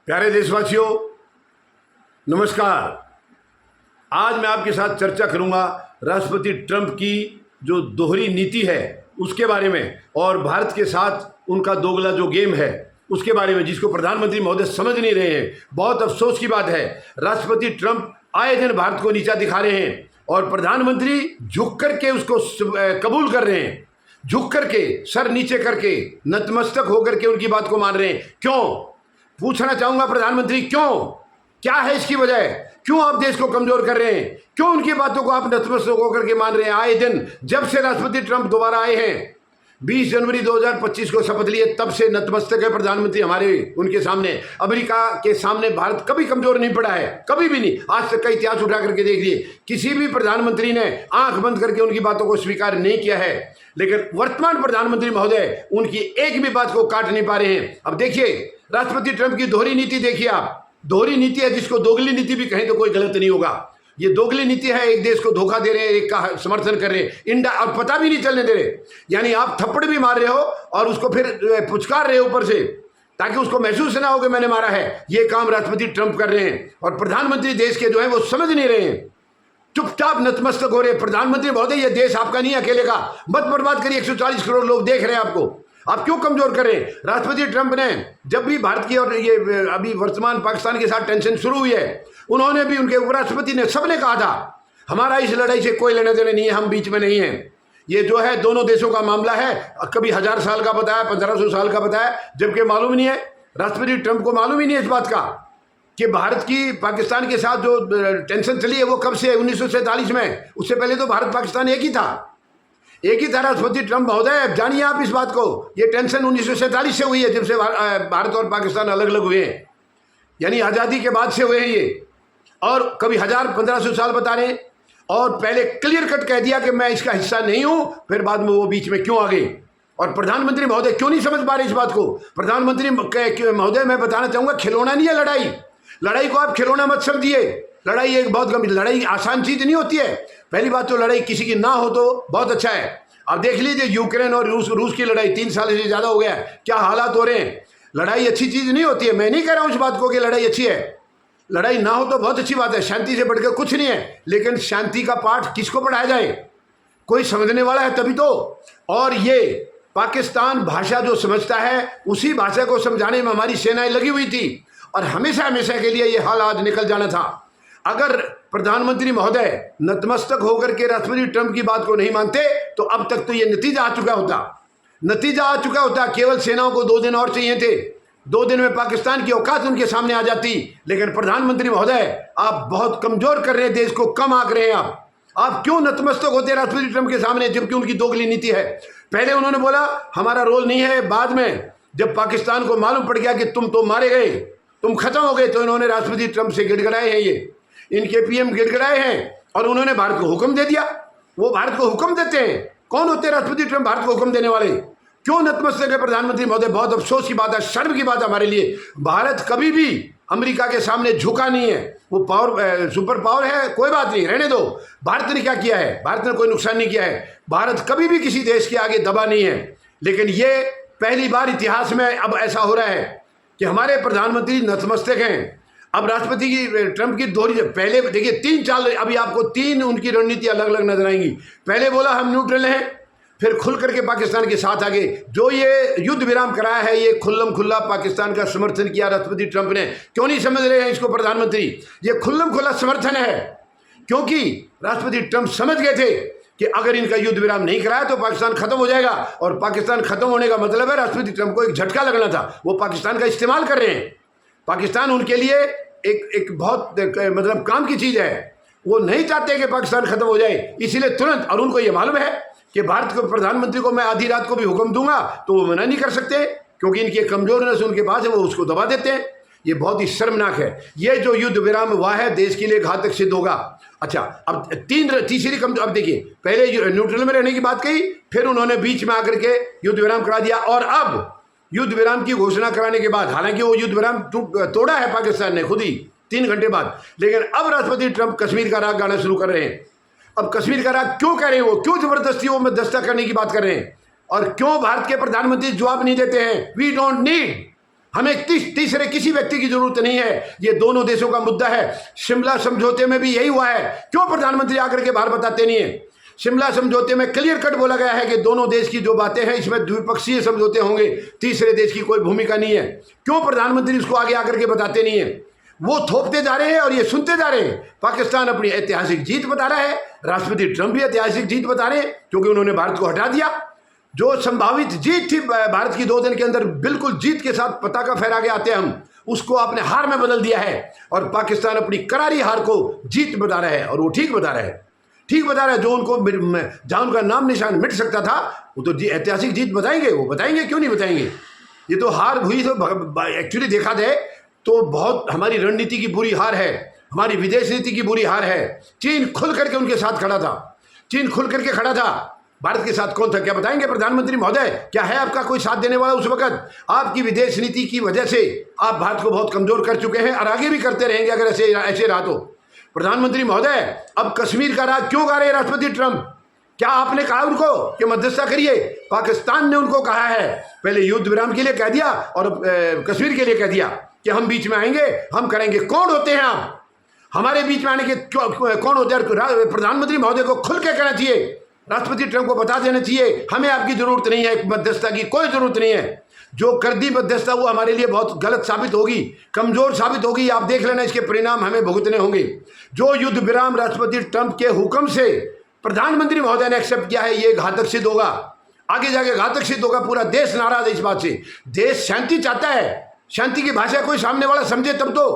प्यारे देशवासियों, नमस्कार। आज मैं आपके साथ चर्चा करूंगा राष्ट्रपति ट्रंप की जो दोहरी नीति है उसके बारे में और भारत के साथ उनका दोगला जो गेम है उसके बारे में, जिसको प्रधानमंत्री महोदय समझ नहीं रहे हैं। बहुत अफसोस की बात है, राष्ट्रपति ट्रंप आए दिन भारत को नीचा दिखा रहे हैं और प्रधानमंत्री झुक करके उसको कबूल कर रहे हैं, झुक करके सर नीचे करके नतमस्तक होकर के उनकी बात को मान रहे हैं। क्यों? पूछना चाहूंगा प्रधानमंत्री, क्यों? क्या है इसकी वजह? क्यों आप देश को कमजोर कर रहे हैं? क्यों उनकी बातों को आप नतमस्तक होकर के मान रहे हैं? आए दिन जब से राष्ट्रपति ट्रंप दोबारा आए हैं, 20 जनवरी 2025 को शपथ लिए, तब से नतमस्तक है प्रधानमंत्री हमारे उनके सामने। अमेरिका के सामने भारत कभी कमजोर नहीं पड़ा है, कभी भी नहीं। आज तक का इतिहास उठा करके देख लिए, किसी भी प्रधानमंत्री ने आंख बंद करके उनकी बातों को स्वीकार नहीं किया है। लेकिन वर्तमान प्रधानमंत्री महोदय उनकी एक भी बात को काट नहीं पा रहे हैं। अब देखिए राष्ट्रपति ट्रंप की दोहरी नीति, देखिए आप, दोहरी नीति है जिसको दोगली नीति भी कहें तो कोई गलत नहीं होगा। ये दोगली नीति है, एक देश को धोखा दे रहे हैं, एक का समर्थन कर रहे हैं, इंडा और पता भी नहीं चलने दे रहे। यानी आप थप्पड़ भी मार रहे हो और उसको फिर पुचकार रहे हो ऊपर से, ताकि उसको महसूस ना हो कि मैंने मारा है। ये काम राष्ट्रपति ट्रंप कर रहे हैं और प्रधानमंत्री देश के जो है वो समझ नहीं रहे हैं, चुपचाप नतमस्तक हो रहे। प्रधानमंत्री महोदय, ये देश आपका नहीं अकेले का, मत बर्बाद करिए। 140 करोड़ लोग देख रहे हैं आपको, आप क्यों कमजोर कर रहे हैं? राष्ट्रपति ट्रंप ने जब भी भारत की और ये अभी वर्तमान पाकिस्तान के साथ टेंशन शुरू हुई है, उन्होंने भी, उनके उपराष्ट्रपति ने, सबने कहा था हमारा इस लड़ाई से कोई लेने देने नहीं है, हम बीच में नहीं है। ये जो है दोनों देशों का मामला है। कभी 1000 साल का बताया, 1500 साल का बताया, जबकि मालूम नहीं है, राष्ट्रपति ट्रंप को मालूम ही नहीं है इस बात का कि भारत की पाकिस्तान के साथ जो टेंशन चली है वो कब से है, 1947 में। उससे पहले तो भारत पाकिस्तान एक ही था, एक ही था। राष्ट्रपति ट्रंप महोदय, जानिए आप इस बात को, ये टेंशन 1947 से हुई है, जब से भारत और पाकिस्तान अलग अलग हुए हैं, यानी आज़ादी के बाद से हुए हैं ये। और कभी 1000-1500 साल बता रहे हैं और पहले क्लियर कट कह दिया कि मैं इसका हिस्सा नहीं हूं, फिर बाद में वो बीच में क्यों आ गए? और प्रधानमंत्री महोदय क्यों नहीं समझ पा रहे इस बात को? प्रधानमंत्री महोदय, मैं बताना चाहूंगा, खिलौना नहीं है लड़ाई। लड़ाई को आप खिलौना मत समझिए। लड़ाई एक बहुत गंभीर, लड़ाई आसान चीज नहीं होती है। पहली बात तो लड़ाई किसी की ना हो तो बहुत अच्छा है। आप देख लीजिए यूक्रेन और रूस की लड़ाई 3 साल से ज्यादा हो गया, क्या हालात हो रहे हैं। लड़ाई अच्छी चीज नहीं होती है, मैं नहीं कह रहा हूं इस बात को कि लड़ाई अच्छी है। लड़ाई ना हो तो बहुत अच्छी बात है, शांति से बढ़कर कुछ नहीं है। लेकिन शांति का पाठ किसको पढ़ाया जाए? कोई समझने वाला है तभी तो। और ये पाकिस्तान भाषा जो समझता है, उसी भाषा को समझाने में हमारी सेनाएं लगी हुई थी और हमेशा हमेशा के लिए ये हाल आज निकल जाना था। अगर प्रधानमंत्री महोदय नतमस्तक होकर के राष्ट्रपति ट्रंप की बात को नहीं मानते तो अब तक तो ये नतीजा आ चुका होता, नतीजा आ चुका होता। केवल सेनाओं को 2 दिन और चाहिए थे, 2 दिन में पाकिस्तान की औकात उनके सामने आ जाती। लेकिन प्रधानमंत्री महोदय, आप बहुत कमजोर कर रहे हैं देश को, कम आंक रहे हैं आप क्यों नतमस्तक होते हैं राष्ट्रपति ट्रंप के सामने, जबकि उनकी दोगली नीति है? पहले उन्होंने बोला हमारा रोल नहीं है, बाद में जब पाकिस्तान को मालूम पड़ गया कि तुम तो मारे गए, तुम खत्म हो गए, तो इन्होंने राष्ट्रपति ट्रंप से गिड़गिड़ाए हैं, ये इनके पीएम गिड़गिड़ाए हैं और उन्होंने भारत को हुक्म दे दिया। वो भारत को हुक्म देते हैं, कौन होते हैं राष्ट्रपति ट्रंप भारत को हुक्म देने वाले? क्यों नतमस्तक है प्रधानमंत्री महोदय? बहुत अफसोस की बात है, शर्म की बात है हमारे लिए। भारत कभी भी अमेरिका के सामने झुका नहीं है। वो पावर, सुपर पावर है, कोई बात नहीं, रहने दो। भारत ने क्या किया है? भारत ने कोई नुकसान नहीं किया है। भारत कभी भी किसी देश के आगे दबा नहीं है। लेकिन ये पहली बार इतिहास में अब ऐसा हो रहा है कि हमारे प्रधानमंत्री नतमस्तक हैं। अब राष्ट्रपति की ट्रंप की दोहरी, पहले देखिए 3 चाल, अभी आपको 3 उनकी रणनीति अलग अलग नजर आएंगी। पहले बोला हम न्यूट्रल हैं, फिर खुल करके पाकिस्तान के साथ आगे। जो ये युद्ध विराम कराया है, ये खुल्लम खुल्ला पाकिस्तान का समर्थन किया राष्ट्रपति ट्रंप ने। क्यों नहीं समझ रहे हैं इसको प्रधानमंत्री? ये खुल्लम खुल्ला समर्थन है, क्योंकि राष्ट्रपति ट्रंप समझ गए थे कि अगर इनका युद्ध विराम नहीं कराया तो पाकिस्तान खत्म हो जाएगा। और पाकिस्तान खत्म होने का मतलब है राष्ट्रपति ट्रंप को एक झटका लगना था। वो पाकिस्तान का इस्तेमाल कर रहे हैं। पाकिस्तान उनके लिए एक बहुत मतलब काम की चीज है। वो नहीं चाहते कि पाकिस्तान खत्म हो जाए, इसीलिए तुरंत, और उनको ये मालूम है कि भारत के प्रधानमंत्री को मैं आधी रात को भी हुक्म दूंगा तो वो मना नहीं कर सकते, क्योंकि इनकी कमजोरनेस उनके पास है, वो उसको दबा देते हैं। ये बहुत ही शर्मनाक है। ये जो युद्ध विराम हुआ है देश के लिए घातक सिद्ध होगा। अच्छा, अब तीसरी अब देखिए, पहले न्यूट्रल में रहने की बात कही, फिर उन्होंने बीच में आकर के युद्ध विराम करा दिया। और अब युद्ध विराम की घोषणा कराने के बाद, हालांकि वो युद्ध विराम तोड़ा है पाकिस्तान ने खुद ही 3 घंटे बाद, लेकिन अब राष्ट्रपति ट्रंप कश्मीर का राग गाना शुरू कर रहे हैं। अब कश्मीर का राग क्यों कह रहे हैं? वो क्यों जबरदस्ती वो मध्यस्थता करने की बात कर रहे हैं? और क्यों भारत के प्रधानमंत्री जवाब नहीं देते हैं? वी डोंट नीड, हमें तीसरे किसी व्यक्ति की जरूरत नहीं है। ये दोनों देशों का मुद्दा है। शिमला समझौते में भी यही हुआ है। क्यों प्रधानमंत्री आकर के बाहर बताते नहीं है? शिमला समझौते में क्लियर कट बोला गया है कि दोनों देश की जो बातें हैं इसमें द्विपक्षीय समझौते होंगे, तीसरे देश की कोई भूमिका नहीं है। क्यों प्रधानमंत्री इसको आगे आकर के बताते नहीं है? वो थोपते जा रहे हैं और ये सुनते जा रहे हैं। पाकिस्तान अपनी ऐतिहासिक जीत बता रहा है, राष्ट्रपति ट्रंप भी ऐतिहासिक जीत बता रहे हैं क्योंकि उन्होंने भारत को हटा दिया। जो संभावित जीत थी भारत की 2 दिन के अंदर, बिल्कुल जीत के साथ पताका फहरा के आते हम, उसको आपने हार में बदल दिया है और पाकिस्तान अपनी करारी हार को जीत बता रहा है। और वो ठीक बता रहा है, ठीक बता रहा है। जो उनको जहां उनका नाम निशान मिट सकता था वो तो ऐतिहासिक जीत बताएंगे। वो बताएंगे, क्यों नहीं बताएंगे? ये तो हार हुई तो एक्चुअली देखा जाए तो बहुत हमारी रणनीति की बुरी हार है, हमारी विदेश नीति की बुरी हार है। चीन खुल करके उनके साथ खड़ा था, चीन खुल करके खड़ा था। भारत के साथ कौन था? क्या बताएंगे प्रधानमंत्री महोदय? क्या है आपका कोई साथ देने वाला उस वक्त? आपकी विदेश नीति की वजह से आप भारत को बहुत कमजोर कर चुके हैं और आगे भी करते रहेंगे अगर ऐसे रहा तो। प्रधानमंत्री महोदय, अब कश्मीर का राज क्यों गा रहे हैं राष्ट्रपति ट्रंप? क्या आपने कहा उनको कि मध्यस्थता करिए? पाकिस्तान ने उनको कहा है, पहले युद्ध विराम के लिए कह दिया और कश्मीर के लिए कह दिया कि हम बीच में आएंगे, हम करेंगे। कौन होते हैं आप? हमारे बीच में आने के कौन होते हैं? प्रधानमंत्री महोदय को खुल के कहना चाहिए, राष्ट्रपति ट्रंप को बता देना चाहिए हमें आपकी जरूरत नहीं है, मध्यस्थता की कोई जरूरत नहीं है। जो कर दी मध्यस्थता वो हमारे लिए बहुत गलत साबित होगी, कमजोर साबित होगी। आप देख लेना, इसके परिणाम हमें भुगतने होंगे। जो युद्ध विराम राष्ट्रपति ट्रंप के हुक्म से प्रधानमंत्री महोदय ने एक्सेप्ट किया है, ये घातक सिद्ध होगा, आगे जाके घातक सिद्ध होगा। पूरा देश नाराज है इस बात से। देश शांति चाहता है, शांति की भाषा कोई सामने वाला समझे तब तो।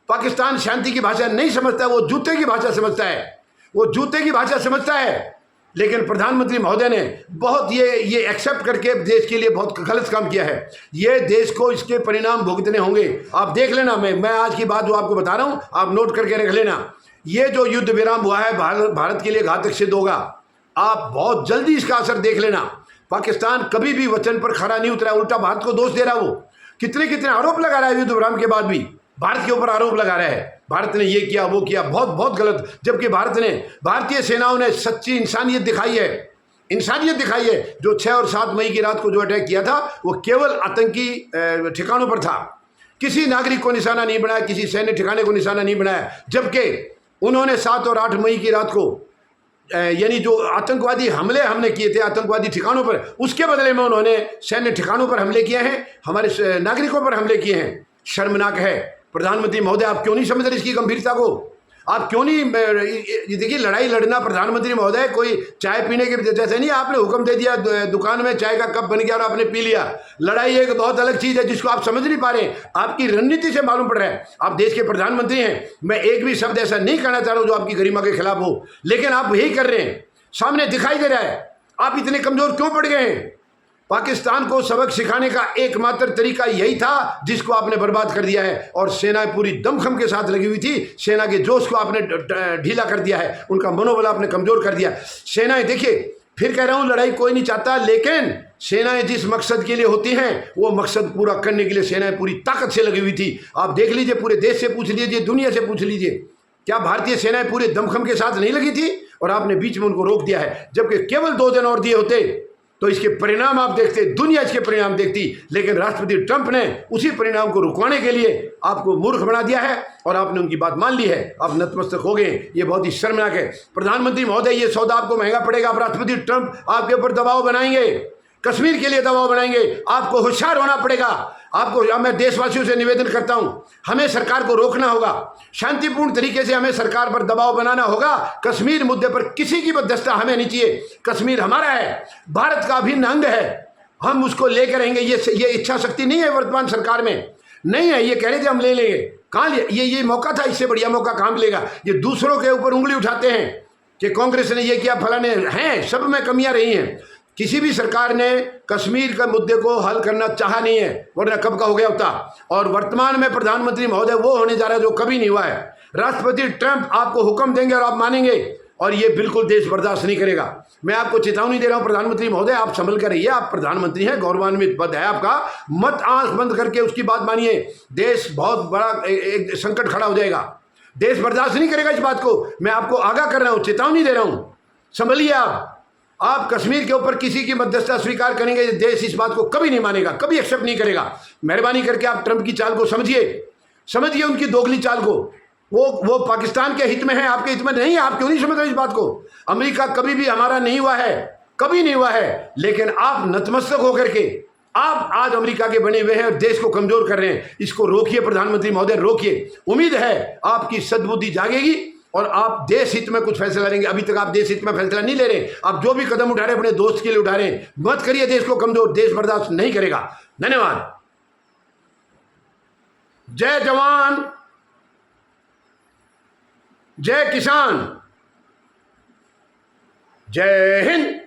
पाकिस्तान शांति की भाषा नहीं समझता, वो जूते की भाषा समझता है, वो जूते की भाषा समझता है। लेकिन प्रधानमंत्री महोदय ने बहुत ये एक्सेप्ट करके देश के लिए बहुत गलत काम किया है। ये देश को इसके परिणाम भुगतने होंगे। आप देख लेना, मैं आज की बात जो आपको बता रहा हूं आप नोट करके रख लेना। ये जो युद्ध विराम हुआ है भारत के लिए घातक सिद्ध होगा। आप बहुत जल्दी इसका असर देख लेना। पाकिस्तान कभी भी वचन पर खरा नहीं उतरा, उल्टा भारत को दोष दे रहा। वो कितने आरोप लगा रहा है युद्ध विराम के बाद भी, भारत के ऊपर आरोप लगा रहा है, भारत ने ये किया वो किया, बहुत गलत। जबकि भारतीय सेनाओं ने सच्ची इंसानियत दिखाई है, इंसानियत दिखाई है। जो 6 और 7 मई की रात को जो अटैक किया था वो केवल आतंकी ठिकानों पर था, किसी नागरिक को निशाना नहीं बनाया, किसी सैन्य ठिकाने को निशाना नहीं बनाया। जबकि उन्होंने 7 और 8 मई की रात को यानी जो आतंकवादी हमले किए थे आतंकवादी ठिकानों पर, उसके बदले में उन्होंने सैन्य ठिकानों पर हमले किए हैं, हमारे नागरिकों पर हमले किए हैं। शर्मनाक है। प्रधानमंत्री महोदय, आप क्यों नहीं समझ रहे इसकी गंभीरता को? आप क्यों नहीं? देखिए, लड़ाई लड़ना प्रधानमंत्री महोदय कोई चाय पीने के जैसे नहीं। आपने हुक्म दे दिया, दुकान में चाय का कप बन गया और आपने पी लिया। लड़ाई एक बहुत अलग चीज है जिसको आप समझ नहीं पा रहे। आपकी रणनीति से मालूम पड़ रहा है। आप देश के प्रधानमंत्री हैं, मैं एक भी शब्द ऐसा नहीं कहना चाह रहा हूं जो आपकी गरिमा के खिलाफ हो, लेकिन आप यही कर रहे हैं, सामने दिखाई दे रहा है। आप इतने कमजोर क्यों पड़ गए हैं? पाकिस्तान को सबक सिखाने का एकमात्र तरीका यही था जिसको आपने बर्बाद कर दिया है। और सेनाएं पूरी दमखम के साथ लगी हुई थी। सेना के जोश को आपने ढीला कर दिया है, उनका मनोबल आपने कमजोर कर दिया। सेनाएं, देखिए फिर कह रहा हूं, लड़ाई कोई नहीं चाहता, लेकिन सेनाएं जिस मकसद के लिए होती हैं वो मकसद पूरा करने के लिए सेनाएं पूरी ताकत से लगी हुई थी। आप देख लीजिए, पूरे देश से पूछ लीजिए, दुनिया से पूछ लीजिए, क्या भारतीय सेनाएं पूरे दमखम के साथ नहीं लगी थी? और आपने बीच में उनको रोक दिया है। जबकि केवल 2 दिन और दिए होते तो इसके परिणाम आप देखते, दुनिया इसके परिणाम देखती। लेकिन राष्ट्रपति ट्रंप ने उसी परिणाम को रुकवाने के लिए आपको मूर्ख बना दिया है और आपने उनकी बात मान ली है। आप नतमस्तक हो गए। ये बहुत ही शर्मनाक है। प्रधानमंत्री महोदय, ये सौदा आपको महंगा पड़ेगा। आप राष्ट्रपति ट्रंप आपके ऊपर दबाव बनाएंगे, कश्मीर के लिए दबाव बनाएंगे। आपको होशियार होना पड़ेगा। आपको, मैं देशवासियों से निवेदन करता हूं, हमें सरकार को रोकना होगा, शांतिपूर्ण तरीके से हमें सरकार पर दबाव बनाना होगा। कश्मीर मुद्दे पर किसी की मध्यस्थता हमें नहीं चाहिए। कश्मीर हमारा है, भारत का अभिन्न अंग है, हम उसको लेकर रहेंगे। ये इच्छा शक्ति नहीं है वर्तमान सरकार में, नहीं है। ये कह रहे थे हम ले लेंगे, कहाँ ले? ये मौका था, इससे बढ़िया मौका कहाँ मिलेगा? ये दूसरों के ऊपर उंगली उठाते हैं कि कांग्रेस ने ये किया, फलाने हैं, सब में कमियां रही हैं। किसी भी सरकार ने कश्मीर के मुद्दे को हल करना चाहा नहीं है, वरना कब का हो गया होता। और वर्तमान में प्रधानमंत्री महोदय वो होने जा रहा है जो कभी नहीं हुआ है। राष्ट्रपति ट्रंप आपको हुक्म देंगे और आप मानेंगे, और ये बिल्कुल देश बर्दाश्त नहीं करेगा। मैं आपको चेतावनी दे रहा हूं प्रधानमंत्री महोदय, आप संभल कर रहिए। आप प्रधानमंत्री हैं, गौरवान्वित पद है आपका, मत आंख बंद करके उसकी बात मानिए। देश बहुत बड़ा एक संकट खड़ा हो जाएगा। देश बर्दाश्त नहीं करेगा इस बात को। मैं आपको आगाह कर रहा हूं, चेतावनी दे रहा हूं, संभलिए आप। आप कश्मीर के ऊपर किसी की मध्यस्थता स्वीकार करेंगे, ये देश इस बात को कभी नहीं मानेगा, कभी एक्सेप्ट नहीं करेगा। मेहरबानी करके आप ट्रंप की चाल को समझिए उनकी दोगली चाल को। वो पाकिस्तान के हित में है, आपके हित में नहीं है। आप क्यों नहीं समझ रहे इस बात को? अमेरिका कभी भी हमारा नहीं हुआ है, कभी नहीं हुआ है, लेकिन आप नतमस्तक होकर के आप आज अमेरिका के बने हुए हैं और देश को कमजोर कर रहे हैं। इसको रोकिए प्रधानमंत्री महोदय, रोकिए। उम्मीद है आपकी सद्बुद्धि जागेगी और आप देश हित में कुछ फैसला लेंगे। अभी तक आप देश हित में फैसला नहीं ले रहे। आप जो भी कदम उठा रहे हैं अपने दोस्त के लिए उठा रहे हैं। मत करिए देश को कमजोर, देश बर्दाश्त नहीं करेगा। धन्यवाद। जय जवान, जय किसान, जय हिंद।